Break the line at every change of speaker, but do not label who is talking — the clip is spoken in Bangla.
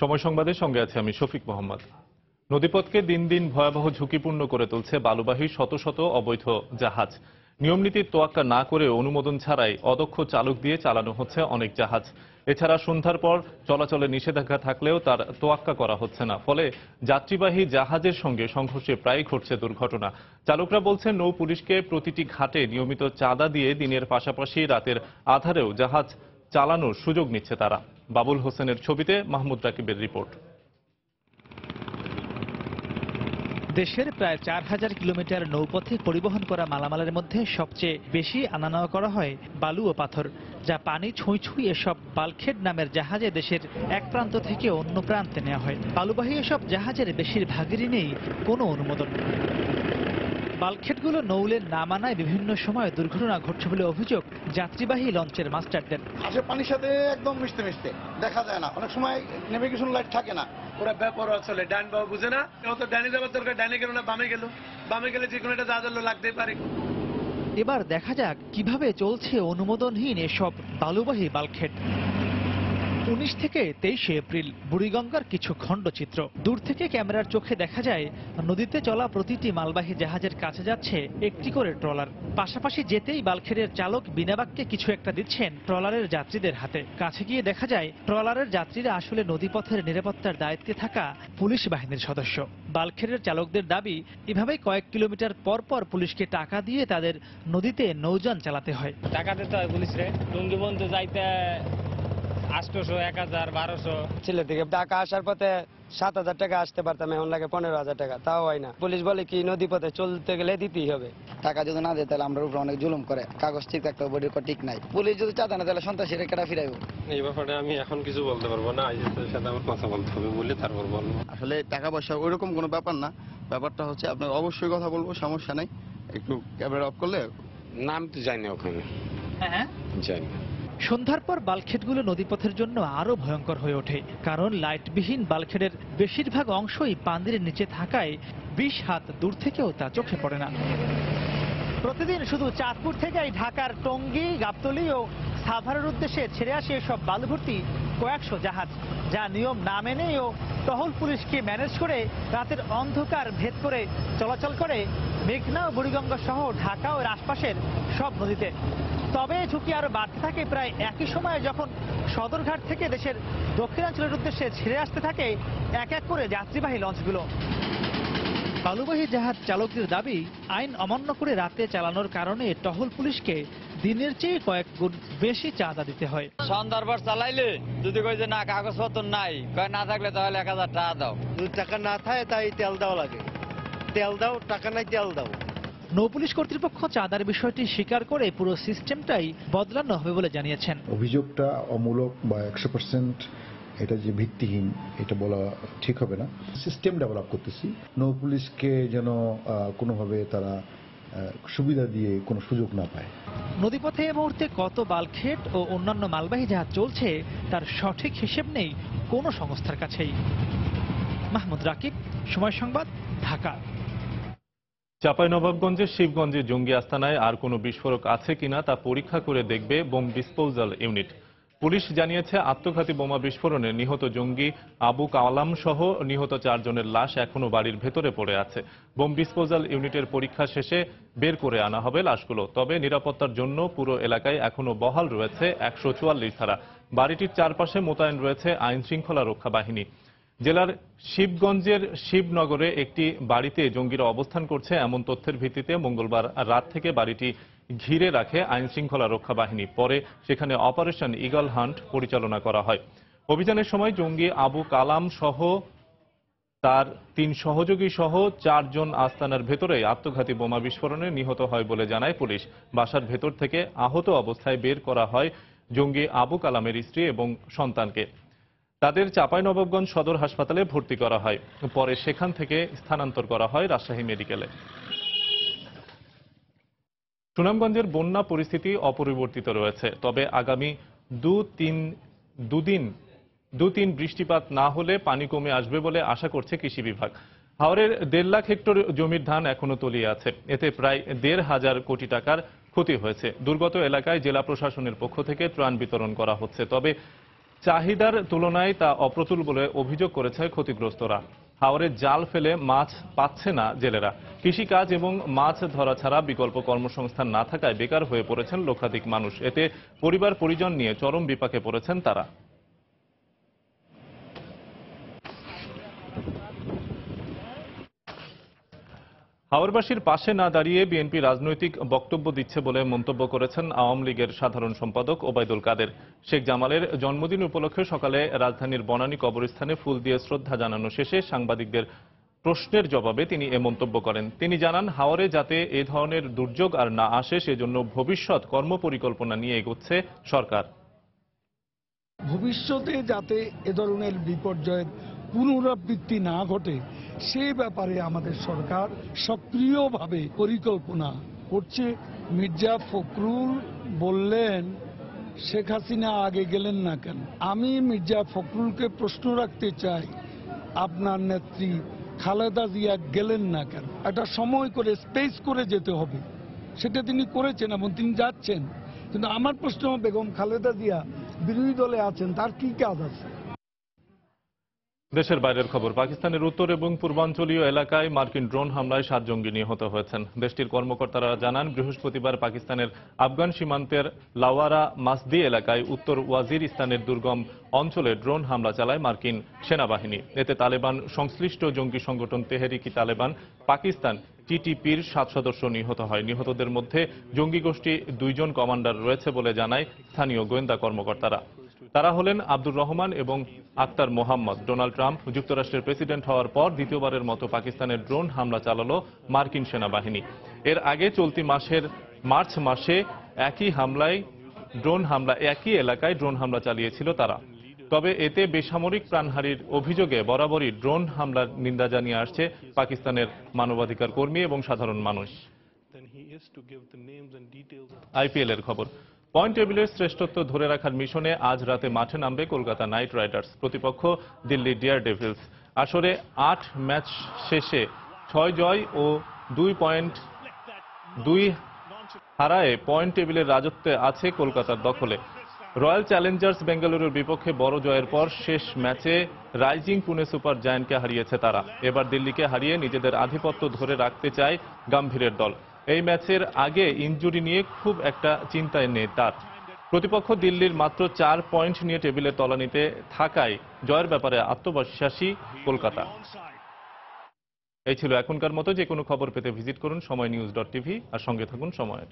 সময় সংবাদের সঙ্গে আছে আমি শফিক মোহাম্মদ। নদীপথকে দিন দিন ভয়াবহ ঝুঁকিপূর্ণ করে তুলছে বালুবাহী শত শত অবৈধ জাহাজ। নিয়মনীতির তোয়াক্কা না করে অনুমোদন ছাড়াই অদক্ষ চালক দিয়ে চালানো হচ্ছে অনেক জাহাজ। এছাড়া সন্ধ্যার পর চলাচলে নিষেধাজ্ঞা থাকলেও তার তোয়াক্কা করা হচ্ছে না, ফলে যাত্রীবাহী জাহাজের সঙ্গে সংঘর্ষে প্রায়ই ঘটছে দুর্ঘটনা। চালকরা বলছেন নৌ পুলিশকে প্রতিটি ঘাটে নিয়মিত চাঁদা দিয়ে দিনের পাশাপাশি রাতের আধারেও জাহাজ চালানোর সুযোগ নিচ্ছে তারা। বাবুল হোসেনের ছবিতে মাহমুদ রাকিবের রিপোর্ট।
দেশের প্রায় 4000 কিলোমিটার নৌপথে পরিবহন করা মালামালের মধ্যে সবচেয়ে বেশি আনা নেওয়া করা হয় বালু ও পাথর, যা পানি ছুঁই ছুঁই এসব বাল্কহেড নামের জাহাজে দেশের এক প্রান্ত থেকে অন্য প্রান্তে নেওয়া হয়। বালুবাহী এসব জাহাজের বেশিরভাগেরই নেই কোনো অনুমোদন। বাল্কহেডগুলো নৌলের না মানায় বিভিন্ন সময় দুর্ঘটনা ঘটছে বলে অভিযোগ যাত্রীবাহী লঞ্চের মাস্টারদের।
পানির সাথে একদম মিশতে মিশতে দেখা যায় না, অনেক সময় নেভিগেশন লাইট থাকে না,
ওরা ব্যাপার চলে ডান বাবু বুঝে না, তো ডানে যাবার দরকার ডানে গেল না বামে গেলে যে কোনো একটা জাহাজ লাগতেই পারে।
এবার দেখা যাক কিভাবে চলছে অনুমোদনহীন এসব বালুবাহী বাল্কহেড। 19 থেকে 23 এপ্রিল বুড়িগঙ্গার কিছু খণ্ডচিত্র। দূর থেকে ক্যামেরার চোখে দেখা যায় নদীতে চলা প্রতিটি মালবাহী জাহাজের কাছে যাচ্ছে একটি করে ট্রলার। পাশাপাশি যেতেই বাল্কহেডের চালক বিনা বাক্যে কিছু একটা দিচ্ছেন ট্রলারের যাত্রীদের হাতে। কাছে গিয়ে দেখা যায় ট্রলারের যাত্রীরা আসলে নদীপথের নিরাপত্তার দায়িত্বে থাকা পুলিশ বাহিনীর সদস্য। বাল্কহেডের চালকদের দাবি, এভাবেই কয়েক কিলোমিটার পর পর পুলিশকে টাকা দিয়ে তাদের নদীতে নৌযান চালাতে হয়।
টাকা দিতে হয় পুলিশরে, টুঙ্গি বন্ধু যাইতে 800, 1000, 1200।
ছেলে থেকে টাকা আসার পথে 7000 টাকা আসতে পারতাম, এখন লাগে 15000 টাকা, তাও হয় না। পুলিশ বলে কি নদী পথে চলতে গেলে দিতেই হবে।
টাকা যদি না দেয় তাহলে আমরা উপরে অনেক জুলুম করে, কাগজ ঠিক থাকতে হবে, বডির ঠিক নাই। পুলিশ যদি চাঁদা না তাহলে সন্ত্রাসীরা কেটা ফিরাইব।
এই ব্যাপারে আমি এখন কিছু বলতে পারবো না, আইজির সাথে আমার কথা বলতে হবে বলে তারপর বলবো।
আসলে টাকা পয়সা ওইরকম কোনো ব্যাপার না, ব্যাপারটা হচ্ছে আপনার অবশ্যই কথা বলবো, সমস্যা নাই। একটু ক্যামেরা অফ করলে
নাম তো জানি ওখানে,
হ্যাঁ
জানি।
সন্ধ্যার পর বাল্কহেডগুলো নদীপথের জন্য আরো ভয়ঙ্কর হয়ে ওঠে, কারণ লাইটবিহীন বাল্কহেডের বেশিরভাগ অংশই পানির নিচে থাকায় 20 হাত দূর থেকেও তা চোখে পড়ে না। প্রতিদিন শুধু চাঁদপুর থেকেই ঢাকার টঙ্গী, গাবতলী ও সাভারের উদ্দেশ্যে ছেড়ে আসে এসব বালু ভর্তি কয়েকশো জাহাজ, যা নিয়ম না মেনে ও টহল পুলিশকে ম্যানেজ করে রাতের অন্ধকার ভেদ করে চলাচল করে মেঘনা ও বুড়িগঙ্গা সহ ঢাকা ও আশপাশের সব নদীতে। তবে ঝুঁকি আরো বাড়তে থাকে প্রায় একই সময়ে যখন সদরঘাট থেকে দেশের দক্ষিণাঞ্চলের উদ্দেশ্যে ছেড়ে আসতে থাকে এক এক করে যাত্রীবাহী লঞ্চগুলো। বালুবাহী জাহাজ চালকদের দাবি, আইন অমান্য করে রাতে চালানোর কারণে টহল পুলিশকে দিনের চেয়ে কয়েক গুণ বেশি চাঁদা দিতে হয়।
সন্ধ্যার পর চালাইলে যদি কই যে না কাগজপত্র নাই, না থাকলে তাহলে 1000 টাকা দাও।
যদি টাকা না থাকে তাই তেল দেওয়া লাগে, তেল দাও, টাকা নাই তেল দাও।
নৌপুলিশ কর্তৃপক্ষ চাঁদার বিষয়টি স্বীকার করে পুরো সিস্টেমটাই বদলানো হবে বলে জানিয়েছেন।
অভিযোগটা অমূলক বা 100% এটা যে ভিত্তিহীন এটা বলা ঠিক হবে না। সিস্টেম ডেভেলপ করতেছি, নৌ পুলিশকে যেন কোনোভাবে তারা সুবিধা দিয়ে কোনো সুযোগ না পায়।
নদীপথে এই মুহূর্তে কত বাল্কহেড ও অন্যান্য মালবাহী জাহাজ চলছে তার সঠিক হিসেব নেই কোনো সংস্থার কাছেই। মাহমুদ রাকিব, সময় সংবাদ, ঢাকা।
চাঁপাইনবাবগঞ্জের শিবগঞ্জে জঙ্গি আস্তানায় আর কোনো বিস্ফোরক আছে কিনা তা পরীক্ষা করে দেখবে বোম ডিসপোজাল ইউনিট। পুলিশ জানিয়েছে আত্মঘাতী বোমা বিস্ফোরণে নিহত জঙ্গি আবু কালাম সহ নিহত 4 জনের লাশ এখনো বাড়ির ভেতরে পড়ে আছে। বোম ডিসপোজাল ইউনিটের পরীক্ষা শেষে বের করে আনা হবে লাশগুলো। তবে নিরাপত্তার জন্য পুরো এলাকায় এখনো বহাল রয়েছে 144 ধারা। বাড়িটির চারপাশে মোতায়েন রয়েছে আইন শৃঙ্খলা রক্ষা বাহিনী। জেলার শিবগঞ্জের শিবনগরে একটি বাড়িতে জঙ্গিরা অবস্থান করছে এমন তথ্যের ভিত্তিতে মঙ্গলবার রাত থেকে বাড়িটি ঘিরে রাখে আইন শৃঙ্খলা রক্ষা বাহিনী। পরে সেখানে অপারেশন ইগল হান্ট পরিচালনা করা হয়। অভিযানের সময় জঙ্গি আবু কালাম সহ তার 3 সহযোগী সহ 4 জন আস্তানার ভেতরে আত্মঘাতী বোমা বিস্ফোরণে নিহত হয় বলে জানায় পুলিশ। বাসার ভেতর থেকে আহত অবস্থায় বের করা হয় জঙ্গি আবু কালামের স্ত্রী এবং সন্তানকে। তাদের চাঁপাইনবাবগঞ্জ সদর হাসপাতালে ভর্তি করা হয়, পরে সেখান থেকে স্থানান্তর করা হয় রাজশাহী মেডিকেলে। সুনামগঞ্জের বন্যা পরিস্থিতি অপরিবর্তিত রয়েছে, তবে আগামী দুদিন বৃষ্টিপাত না হলে পানি কমে আসবে বলে আশা করছে কৃষি বিভাগ। হাওরের 1.5 লাখ হেক্টর জমির ধান এখনো তলিয়ে আছে, এতে প্রায় 1.5 কোটি টাকার ক্ষতি হয়েছে। দুর্গত এলাকায় জেলা প্রশাসনের পক্ষ থেকে ত্রাণ বিতরণ করা হচ্ছে, তবে চাহিদার তুলনায় তা অপ্রতুল বলে অভিযোগ করেছে ক্ষতিগ্রস্তরা। হাওরে জাল ফেলে মাছ পাচ্ছে না জেলেরা। কৃষিকাজ এবং মাছ ধরা ছাড়া বিকল্প কর্মসংস্থান না থাকায় বেকার হয়ে পড়েছেন লক্ষাধিক মানুষ। এতে পরিবার পরিজন নিয়ে চরম বিপাকে পড়েছেন তারা। হাওরবাসীর পাশে না দাঁড়িয়ে বিএনপি রাজনৈতিক বক্তব্য দিচ্ছে বলে মন্তব্য করেছেন আওয়ামী লীগের সাধারণ সম্পাদক ওবায়দুল কাদের। শেখ জামালের জন্মদিন উপলক্ষে সকালে রাজধানীর বনানী কবরস্থানে ফুল দিয়ে শ্রদ্ধা জানানো শেষে সাংবাদিকদের প্রশ্নের জবাবে তিনি এ মন্তব্য করেন। তিনি জানান, হাওরে যাতে এ ধরনের দুর্যোগ আর না আসে সেজন্য ভবিষ্যৎ কর্মপরিকল্পনা নিয়ে এগোচ্ছে সরকার।
ভবিষ্যতে যাতে এ ধরনের বিপর্যয়ের পুনরাবৃত্তি না ঘটে সে ব্যাপারে আমাদের সরকার সক্রিয়ভাবে পরিকল্পনা করছে। মির্জা ফখরুল বললেন শেখ হাসিনা আগে গেলেন না কেন? আমি মির্জা ফখরুলকে প্রশ্ন রাখতে চাই, আপনার নেত্রী খালেদা জিয়া গেলেন না কেন? একটা সময় করে স্পেস করে যেতে হবে, সেটা তিনি করেছেন এবং তিনি যাচ্ছেন। কিন্তু আমার প্রশ্ন, বেগম খালেদা জিয়া বিরোধী দলে আছেন, তার কি কাজ আছে?
দেশের বাইরের খবর। পাকিস্তানের উত্তর এবং পূর্বাঞ্চলীয় এলাকায় মার্কিন ড্রোন হামলায় 7 জঙ্গি নিহত হয়েছেন। দেশটির কর্মকর্তারা জানান, বৃহস্পতিবার পাকিস্তানের আফগান সীমান্তের লাওয়ারা মাসদি এলাকায় উত্তর ওয়াজিরিস্তানের দুর্গম অঞ্চলে ড্রোন হামলা চালায় মার্কিন সেনাবাহিনী। এতে তালেবান সংশ্লিষ্ট জঙ্গি সংগঠন তেহরিকি তালেবান পাকিস্তান টিটিপির 7 সদস্য নিহত হয়। নিহতদের মধ্যে জঙ্গি গোষ্ঠী 2 জন কমান্ডার রয়েছে বলে জানায় স্থানীয় গোয়েন্দা কর্মকর্তারা। তারা হলেন আব্দুর রহমান এবং আক্তার মোহাম্মদ। ডোনাল্ড ট্রাম্প যুক্তরাষ্ট্রের প্রেসিডেন্ট হওয়ার পর দ্বিতীয়বারের মতো পাকিস্তানের ড্রোন হামলা চালালো মার্কিন সেনাবাহিনী। এর আগে চলতি মাসের মার্চ মাসে একই এলাকায় ড্রোন হামলা চালিয়েছিল তারা। তবে এতে বেসামরিক প্রাণহানির অভিযোগে বরাবরই ড্রোন হামলার নিন্দা জানিয়ে আসছে পাকিস্তানের মানবাধিকার কর্মী এবং সাধারণ মানুষ। আইপিএল এর খবর। পয়েন্ট টেবিলের শ্রেষ্ঠত্ব ধরে রাখার মিশনে আজ রাতে মাঠে নামবে কলকাতা নাইট রাইডার্স। প্রতিপক্ষ দিল্লি ডিয়ার ডেভিলস। আসরে 8 ম্যাচ শেষে 6 জয় ও 2 হারায় পয়েন্ট টেবিলের রাজত্বে আছে কলকাতার দখলে। রয়্যাল চ্যালেঞ্জার্স বেঙ্গালুরুর বিপক্ষে বড় জয়ের পর শেষ ম্যাচে রাইজিং পুনে সুপার জায়ান্টকে হারিয়েছে তারা। এবার দিল্লিকে হারিয়ে নিজেদের আধিপত্য ধরে রাখতে চায় গম্ভীরের দল। এই ম্যাচের আগে ইনজুরি নিয়ে খুব একটা চিন্তায় নেই তার। প্রতিপক্ষ দিল্লির মাত্র 4 পয়েন্ট নিয়ে টেবিলের তলানিতে থাকায় জয়ের ব্যাপারে আত্মবিশ্বাসী কলকাতা। এই ছিল এখনকার মতো। যে কোনো খবর পেতে ভিজিট করুন সময়নিউজ.tv আর সঙ্গে থাকুন সময়ের।